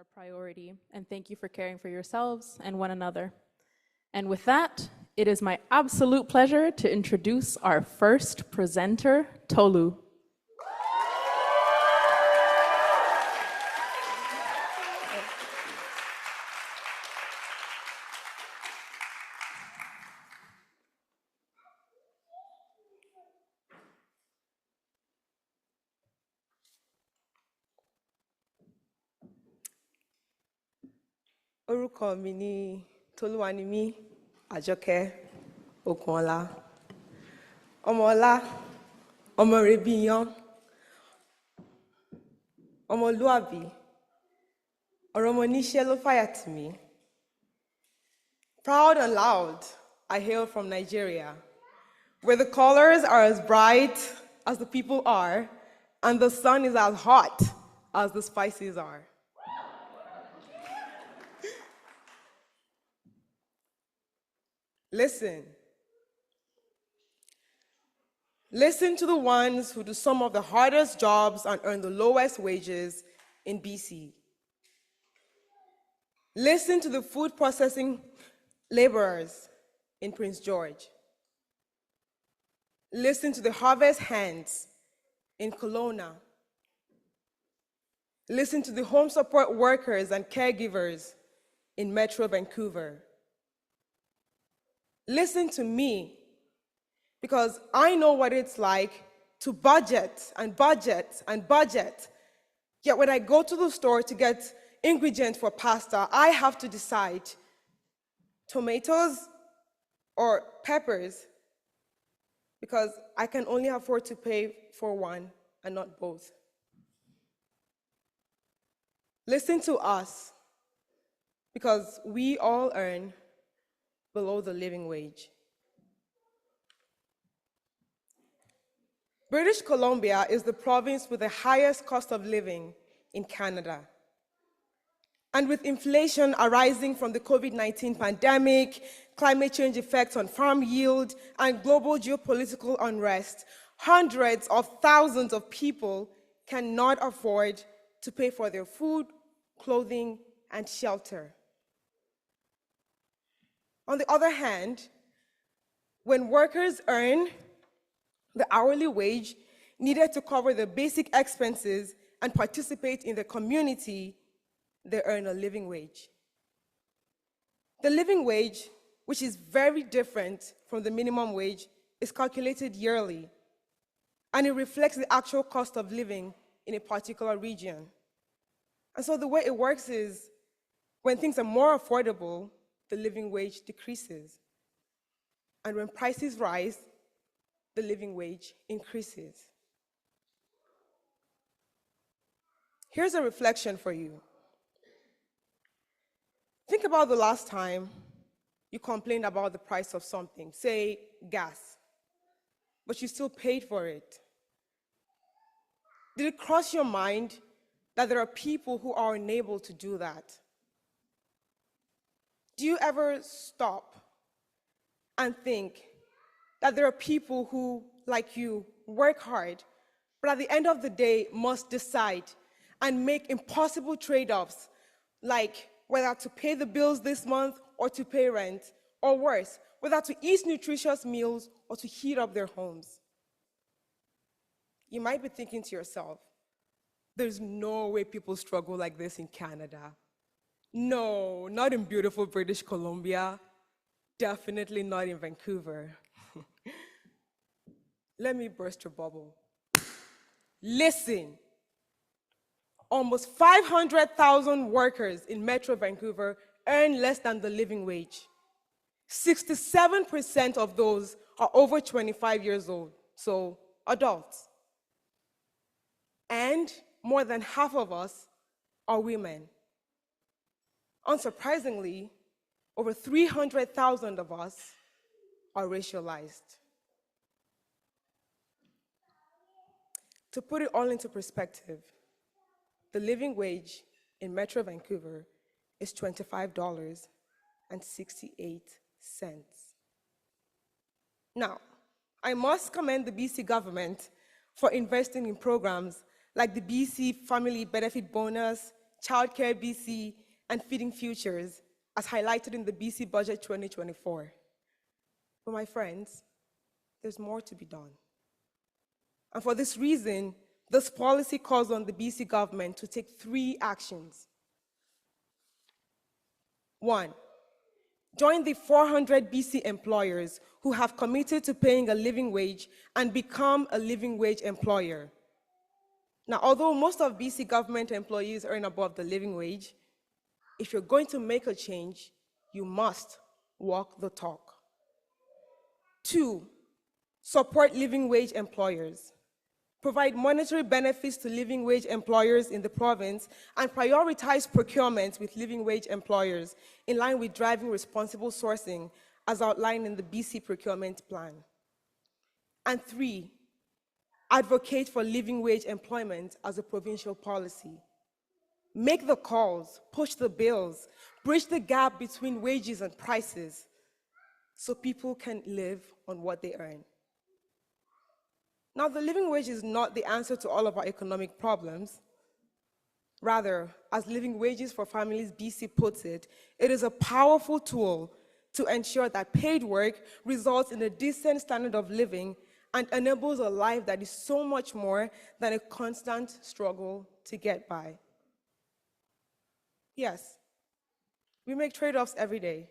our priority, and thank you for caring for yourselves and one another. And with that, it is my absolute pleasure to introduce our first presenter, Tolu. Orúkọ mi ni Toluwanimi Okunola. Ọmọ ọlá, ọmọ rebíyán, ọmọlúàbí, ọ̀rọ̀mọníṣẹ́ ló fàyà tì mí. Proud and loud, I hail from Nigeria, where the colors are as bright as the people are, and the sun is as hot as the spices are. Listen. Listen to the ones who do some of the hardest jobs and earn the lowest wages in BC. Listen to the food processing laborers in Prince George. Listen to the harvest hands in Kelowna. Listen to the home support workers and caregivers in Metro Vancouver. Listen to me, because I know what it's like to budget and budget and budget. Yet when I go to the store to get ingredients for pasta, I have to decide tomatoes or peppers, because I can only afford to pay for one and not both. Listen to us, because we all earn below the living wage. British Columbia is the province with the highest cost of living in Canada. And with inflation arising from the COVID-19 pandemic, climate change effects on farm yield, and global geopolitical unrest, hundreds of thousands of people cannot afford to pay for their food, clothing, and shelter. On the other hand, when workers earn the hourly wage needed to cover the basic expenses and participate in the community, they earn a living wage. The living wage, which is very different from the minimum wage, is calculated yearly, and it reflects the actual cost of living in a particular region. And so the way it works is, when things are more affordable, the living wage decreases. And when prices rise, the living wage increases. Here's a reflection for you. Think about the last time you complained about the price of something, say gas, but you still paid for it. Did it cross your mind that there are people who are unable to do that? Do you ever stop and think that there are people who, like you, work hard, but at the end of the day must decide and make impossible trade-offs, like whether to pay the bills this month or to pay rent, or worse, whether to eat nutritious meals or to heat up their homes? You might be thinking to yourself, there's no way people struggle like this in Canada. No, not in beautiful British Columbia. Definitely not in Vancouver. Let me burst your bubble. Listen. Almost 500,000 workers in Metro Vancouver earn less than the living wage. 67% of those are over 25 years old, so adults. And more than half of us are women. Unsurprisingly, over 300,000 of us are racialized. To put it all into perspective, the living wage in Metro Vancouver is $25.68. Now, I must commend the BC government for investing in programs like the BC Family Benefit Bonus, Childcare BC, and Feeding Futures, as highlighted in the BC Budget 2024. But my friends, there's more to be done. And for this reason, this policy calls on the BC government to take 3 actions. 1, join the 400 BC employers who have committed to paying a living wage and become a living wage employer. Now, although most of BC government employees earn above the living wage, if you're going to make a change, you must walk the talk. 2, support living wage employers. Provide monetary benefits to living wage employers in the province and prioritize procurement with living wage employers in line with driving responsible sourcing as outlined in the BC procurement plan. And 3, advocate for living wage employment as a provincial policy. Make the calls, push the bills, bridge the gap between wages and prices so people can live on what they earn. Now, the living wage is not the answer to all of our economic problems. Rather, as Living Wages for Families BC puts it, it is a powerful tool to ensure that paid work results in a decent standard of living and enables a life that is so much more than a constant struggle to get by. Yes, we make trade-offs every day.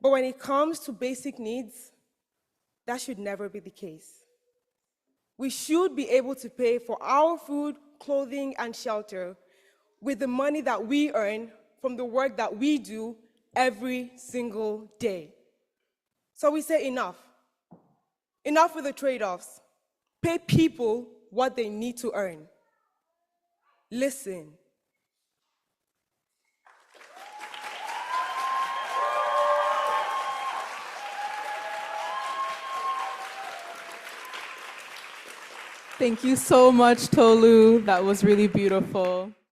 But when it comes to basic needs, that should never be the case. We should be able to pay for our food, clothing, and shelter with the money that we earn from the work that we do every single day. So we say enough. Enough with the trade-offs. Pay people what they need to earn. Listen. Thank you so much, Tolu. That was really beautiful.